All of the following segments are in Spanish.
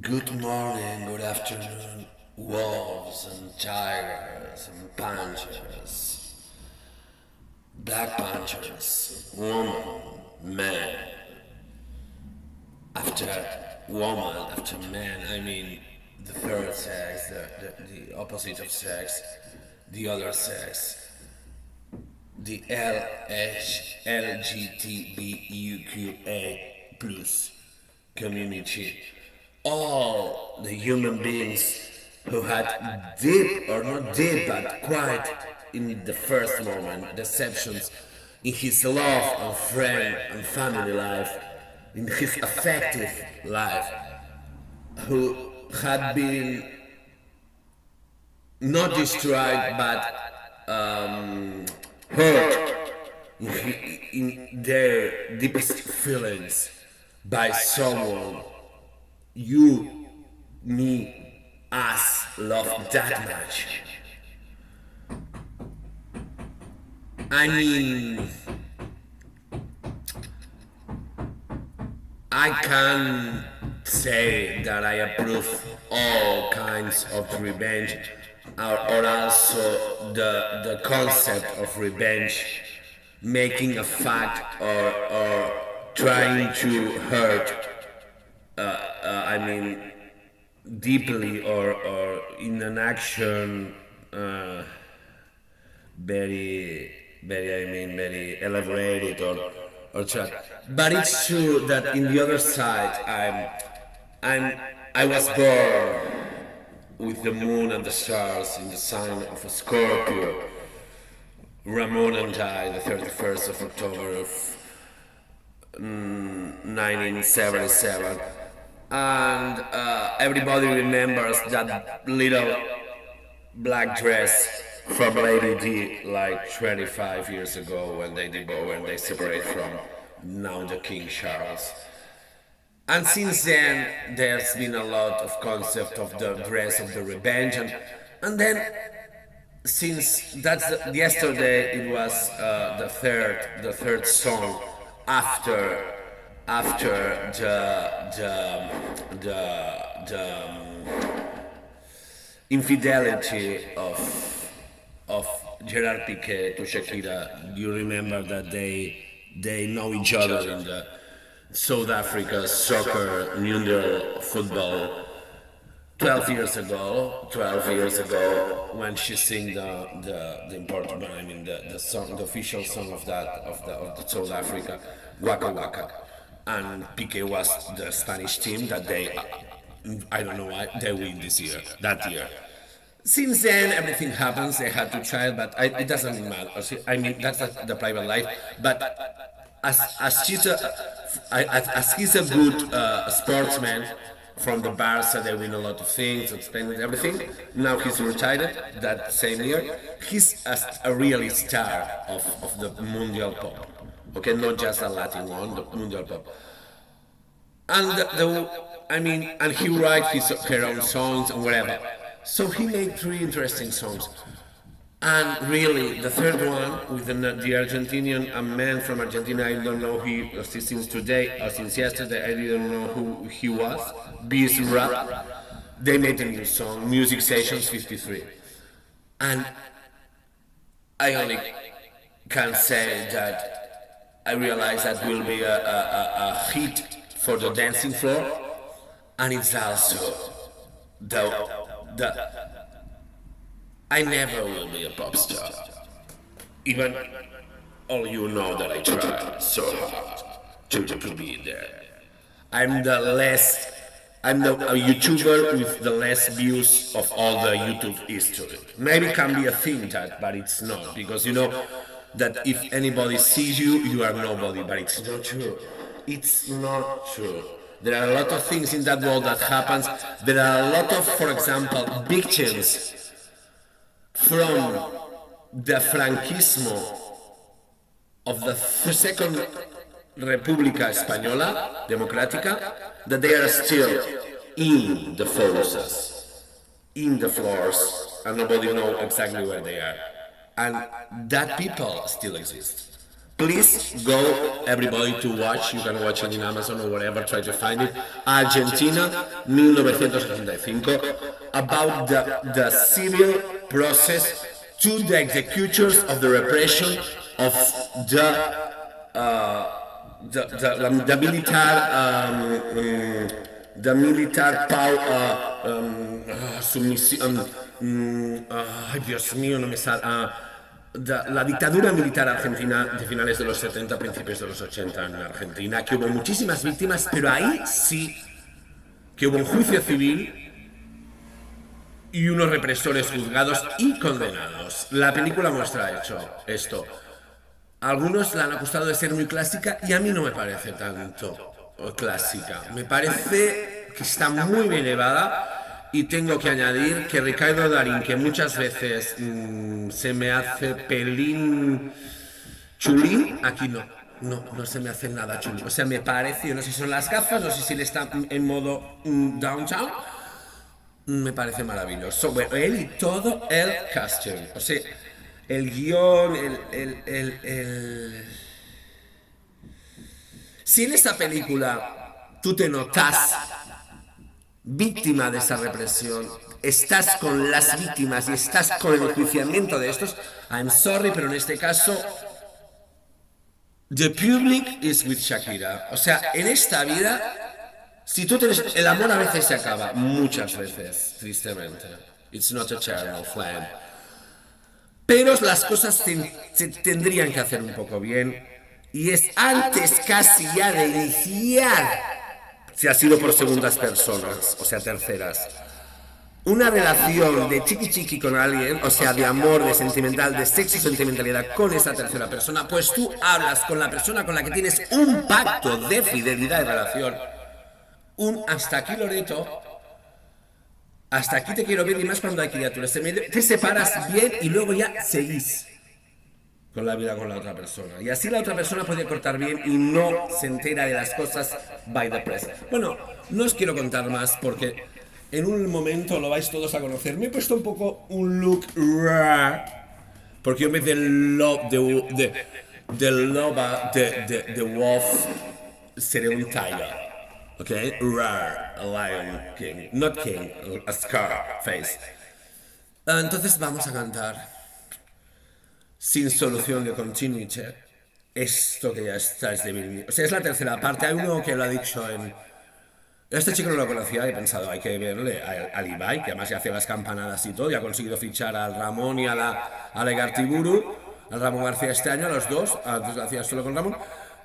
Good morning, good afternoon, wolves and tigers and panthers, black panthers, woman, man, after woman, after man, I mean the third sex, the opposite of sex, the other sex, the LGBTQA plus community, all the human beings who had deep or not deep but quite in the first moment deceptions in his love and friend and family life, in his affective life, who had been not destroyed but hurt in their deepest feelings by someone you, me, us love that much. I mean, I can say that I approve all kinds of revenge, or also the concept of revenge, making a fact or trying to hurt, I mean, deeply or in an action very very elaborated or try. But it's true that in the other side I was born with the moon and the stars in the sign of a Scorpio. Ramon and I, the 31st of October of 1977, and everybody remembers that little black dress from Lady D like 25 years ago when they separate from now the King Charles. And since then, there's been a lot of concept of the dress of the revenge, and then since yesterday it was the third song after the infidelity of Gerard Piqué to Shakira. You remember that they know each other in the South Africa soccer mundial football 12 years ago, when she sang the important, I mean the song, the official song of the South Africa, Waka Waka, and Piqué was the Spanish team that I don't know why they win that year. Since then, everything happens. They had two child, but it doesn't matter. I mean, that's the private life. But as she's as he's a good sportsman from the Barca, they win a lot of things, and spend everything. Now he's retired. That same year, he's a really star of the Mundial pop. Okay, not just a Latin one, the Mundial pop. And I mean, and he writes her own songs and whatever. So he made three interesting songs. And really, the third one with the Argentinian, a man from Argentina, I don't know since today or since yesterday, I didn't know who he was. Beast Rap. They made a new song, Music Sessions 53. And I only can say that I realize that will be a hit for the dancing floor, and it's also the I never will be a pop star. Even all you know that I try so hard to be there. I'm the less I'm a YouTuber with the less views of all the YouTube history. Maybe it can be a thing that, but it's not, because you know that if anybody sees you, you are nobody. But it's not true. It's not true. There are a lot of things in that world that happens. There are a lot of, for example, victims from the franquismo of the Second República Española Democrática, that they are still in the forces, in the floors, and nobody knows exactly where they are. And that people still exist. Please go, everybody, to watch. You can watch it in Amazon or wherever. Try to find it. Argentina, 1965. About the civil process to the executors of the repression of the military power submisión. Ay, Dios mío, no me sale. La dictadura militar argentina de finales de los 70, principios de los 80 en Argentina, que hubo muchísimas víctimas, pero ahí sí que hubo un juicio civil y unos represores juzgados y condenados. La película muestra esto. Algunos la han acusado de ser muy clásica y a mí no me parece tanto clásica. Me parece que está muy bien llevada. Y tengo que añadir que Ricardo Darín, que muchas veces se me hace pelín chulín, aquí no se me hace nada chulín. O sea, me parece, yo no sé si son las gafas, no sé si él está en modo downtown, me parece maravilloso. Bueno, él y todo el casting, o sea, el guión, Si en esta película tú te notas víctima de esa represión, estás con las víctimas y estás con el enjuiciamiento de estos, I'm sorry, pero en este caso, the public is with Shakira. O sea, en esta vida, si tú tienes... El amor a veces se acaba, muchas veces, tristemente. It's not a eternal flame. Pero las cosas se tendrían que hacer un poco bien. Y es antes casi ya de iniciar, si ha sido por segundas personas, o sea, terceras, una relación de chiqui con alguien, o sea, de amor, de sentimental, de sexo y sentimentalidad con esa tercera persona, pues tú hablas con la persona con la que tienes un pacto de fidelidad y relación, un hasta aquí Loreto, hasta aquí te quiero ver, y más cuando hay criaturas, te separas bien y luego ya seguís con la vida con la otra persona. Y así la otra persona puede cortar bien y no se entera de las cosas by the press. Bueno, no os quiero contar más porque en un momento lo vais todos a conocer. Me he puesto un poco un look rare, porque yo en vez del loba, de wolf, seré un tiger. ¿Ok? Rare, a lion king. Not king, a scar face. Entonces vamos a cantar Sin solución de continuity. Esto que ya está es de mil... O sea, es la tercera parte. Hay uno que lo ha dicho en... Este chico no lo conocía y he pensado, hay que verle al Ibai, que además ya hace las campanadas y todo, y ha conseguido fichar al Ramón y a la Igartiburu, al Ramón García este año, a los dos, antes lo hacía solo con Ramón.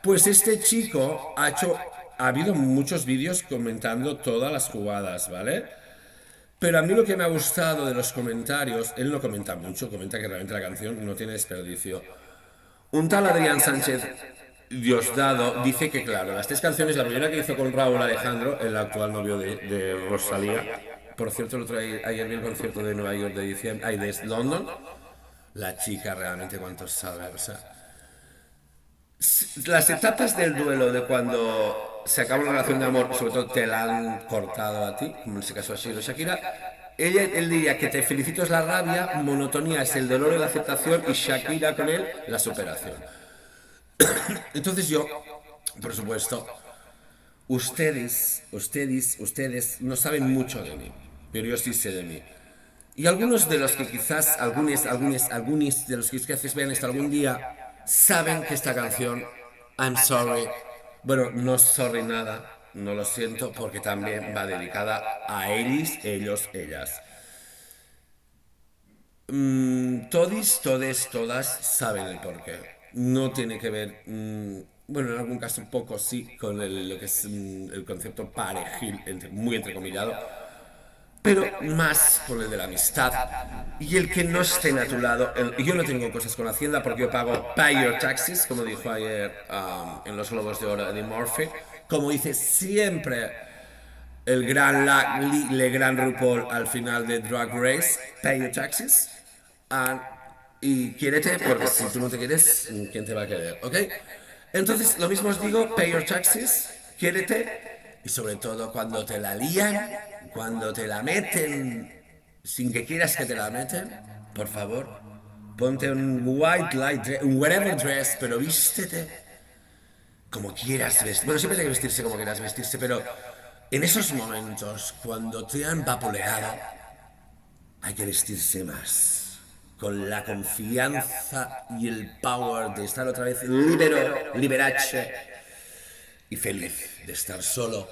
Pues este chico ha habido muchos vídeos comentando todas las jugadas, ¿vale? Pero a mí lo que me ha gustado de los comentarios, él no comenta mucho, comenta que realmente la canción no tiene desperdicio. Un tal Adrián Sánchez Diosdado dice que, claro, las tres canciones, la primera que hizo con Raúl Alejandro, el actual novio de Rosalía, por cierto, ayer vi el concierto de Nueva York de diciembre, de London, la chica realmente cuánto sabe, o sea, las etapas del duelo de cuando se acaba una relación de amor, sobre todo te la han cortado a ti, como en ese caso ha sido Shakira, él diría que te felicito es la rabia, monotonía es el dolor y la aceptación y Shakira con él la superación. Entonces yo, por supuesto, ustedes no saben mucho de mí, pero yo sí sé de mí. Y algunos de los que quizás, algunos de los que quizás vean esto algún día, saben que esta canción, I'm sorry, bueno, no sorry nada, no lo siento, porque también va dedicada a ellos, ellas. Todas saben el porqué. No tiene que ver, bueno, en algún caso un poco sí, con lo que es el concepto parejil, muy entrecomillado, pero más por el de la amistad y el que no estén a tu lado. Yo no tengo cosas con Hacienda porque yo pago Pay Your Taxes, como dijo ayer en los Globos de Oro de Murphy, como dice siempre el gran Le Gran RuPaul al final de Drag Race, Pay Your Taxes. Y quiérete, porque si tú no te quieres, ¿quién te va a querer? ¿Ok? Entonces, lo mismo os digo, pay your taxes, quiérete, y sobre todo cuando te la lían, cuando te la meten sin que quieras que te la meten, por favor, ponte un white light dress, un whatever dress, pero vístete como quieras vestir. Bueno, siempre hay que vestirse como quieras vestirse, pero en esos momentos, cuando te han vapuleado, hay que vestirse más. Con la confianza y el power de estar otra vez liberace y feliz de estar solo.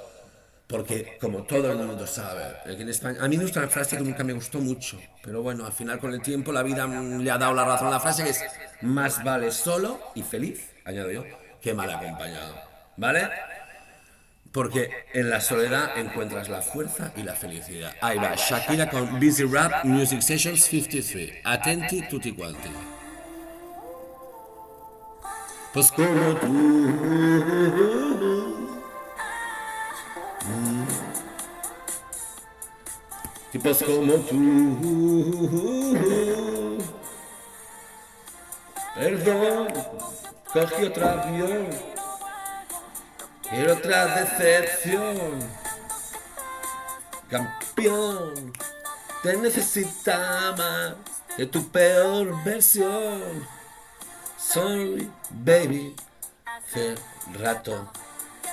Porque, como todo el mundo sabe, aquí en España, a mí me gusta una frase que nunca me gustó mucho, pero bueno, al final con el tiempo la vida le ha dado la razón a la frase que es más vale solo y feliz, añado yo, que mal acompañado. ¿Vale? Porque en la soledad encuentras la fuerza y la felicidad. Ahí va, Shakira con Busy Rap Music Sessions 53. Atenti tutti quanti. Pues como tú, tipos como tú. Perdón, cogí otro avión. Quiero otra decepción. Campeón, te necesitaba de tu peor versión. Sorry, baby, hace rato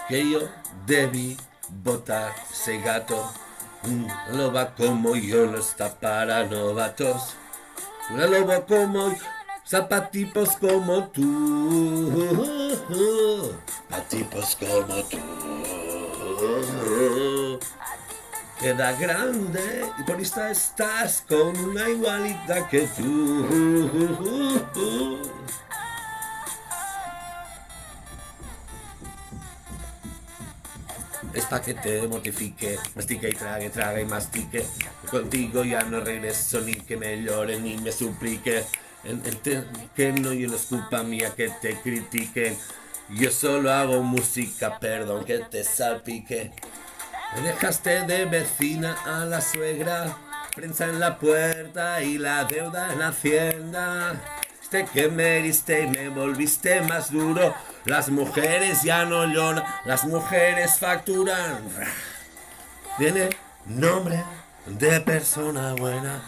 que yo debí botar ese gato. Una loba como yo no está para novatos. Una loba como yo, zapatipos como tú. Zapatipos como tú. Queda grande y por esta estás con una igualita que tú. Es pa' que te mortifique, mastique y trague, traga y mastique. Contigo ya no regreso ni que me llore ni me suplique. Que no, yo no es culpa mía que te critiquen. Yo solo hago música, perdón que te salpique. Me dejaste de vecina a la suegra, prensa en la puerta y la deuda en la hacienda. Que me heriste y me volviste más duro. Las mujeres ya no lloran, las mujeres facturan. Tiene nombre de persona buena,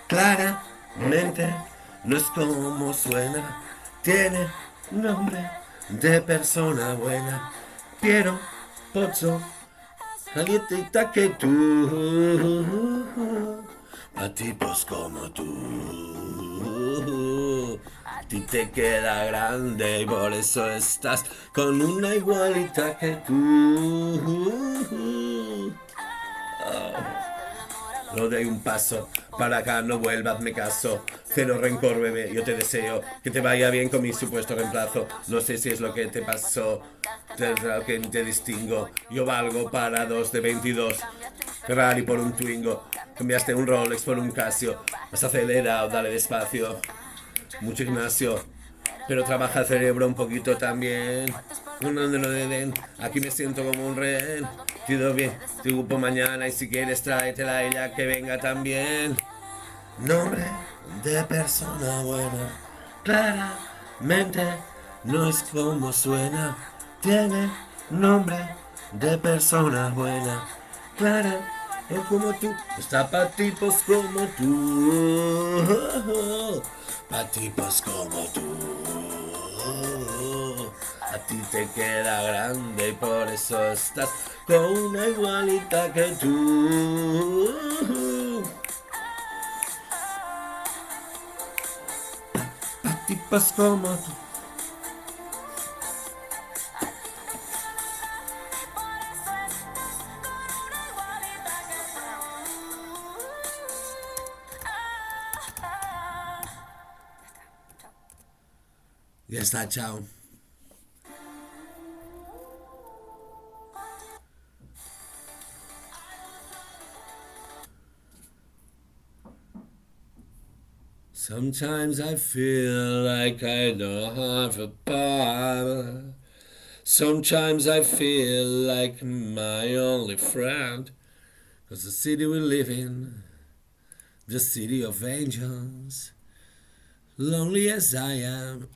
claramente no es como suena. Tiene nombre de persona buena, Piero Pozzo, calientita que tú, a tipos como tú. A ti te queda grande y por eso estás con una igualita que tú. No doy un paso para acá, no vuelvas, me caso. Cero rencor, bebé, yo te deseo que te vaya bien con mi supuesto reemplazo. No sé si es lo que te pasó, lo que te distingo. Yo valgo para 2 de 22. Ferrari por un Twingo. Cambiaste un Rolex por un Casio. Has acelerado, dale despacio. Mucho gimnasio, pero trabaja el cerebro un poquito también. Donde lo den, aquí me siento como un rehén. Pido bien, te ocupo mañana y si quieres tráetela a ella que venga también. Nombre de persona buena, claramente no es como suena. Tiene nombre de persona buena, clara, es como tú. Está pa' tipos como tú, pa' tipos como tú. A ti te queda grande y por eso estás con una igualita que tú. Pa' tipos como tú. Ya está, chao. Sometimes I feel like I don't have a power. Sometimes I feel like my only friend. 'Cause the city we live in, the city of angels, lonely as I am.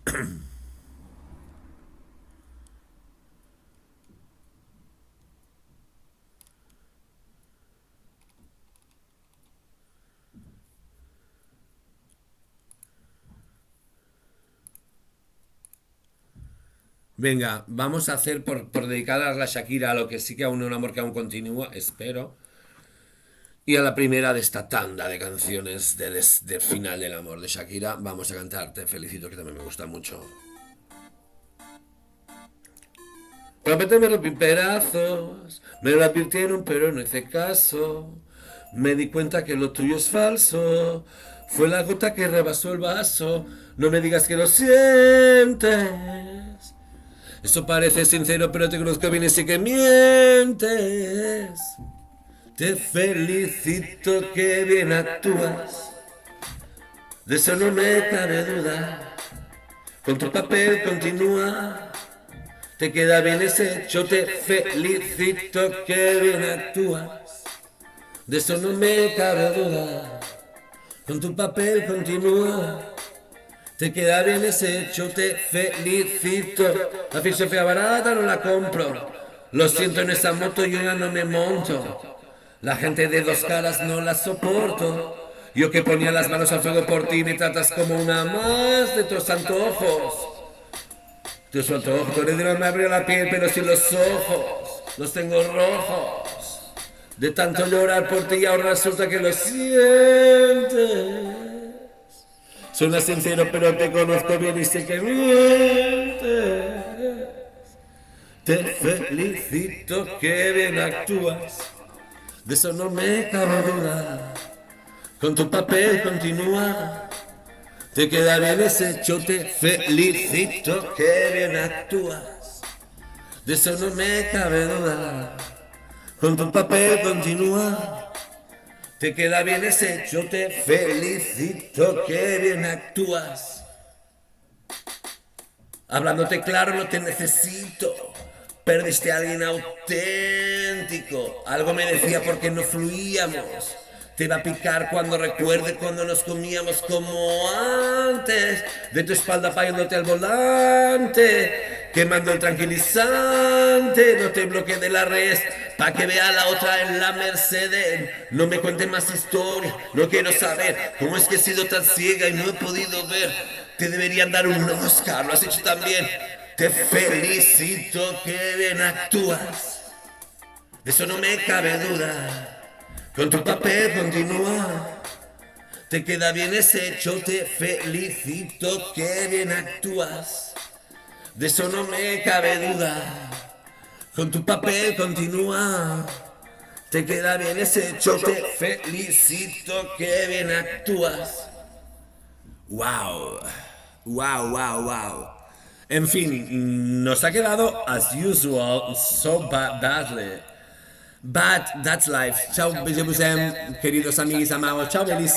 Venga, vamos a hacer por dedicar a la Shakira a lo que sí que aún un amor que aún continúa, espero. Y a la primera de esta tanda de canciones del final del amor de Shakira, vamos a cantar Te felicito, que también me gusta mucho. Papete me rompí en pedazos, me lo advirtieron pero no hice caso. Me di cuenta que lo tuyo es falso, fue la gota que rebasó el vaso. No me digas que lo sientes. Eso parece sincero, pero te conozco bien y sé que mientes. Te felicito que bien actúas, de eso no me cabe duda. Con tu papel continúa, te queda bien ese hecho. Te felicito que bien actúas, de eso no me cabe duda. Con tu papel continúa, te queda bien ese hecho. Te felicito. La filosofía barata no la compro. Lo siento, en esa moto yo ya no me monto. La gente de dos caras no la soporto. Yo que ponía las manos al fuego por ti, me tratas como una más de tus antojos. Tus antojos, tu heredero me abrió la piel, pero sin los ojos los tengo rojos. De tanto llorar por ti, ahora resulta que lo sientes. Suena sincero, pero te conozco bien y sé que mientes. Te felicito que bien actúas, de eso no me cabe duda. Con tu papel continúa, te queda bien ese hecho. Te felicito que bien actúas, de eso no me cabe duda. Con tu papel continúa, te queda bien ese hecho. Te felicito que bien actúas. Hablándote claro, no te necesito. Perdiste a alguien auténtico. Algo me decía porque no fluíamos. Te va a picar cuando recuerde cuando nos comíamos como antes. De tu espalda payándote al volante, quemando el tranquilizante. No te bloquees de la red, pa' que vea la otra en la Mercedes. No me cuentes más historia, no quiero saber cómo es que he sido tan ciega y no he podido ver. Te deberían dar un Oscar, lo has hecho tan bien. Te felicito que bien actúas, de eso no me cabe duda. Con tu papel continúa, te queda bien ese hecho. Te felicito que bien actúas, de eso no me cabe duda. Con tu papel continúa, te queda bien ese hecho. Te felicito que bien actúas. Wow, wow, wow, wow. En fin, nos ha quedado as usual so badly. But that's life. Ciao, queridos amigos amados. Ciao, Belis.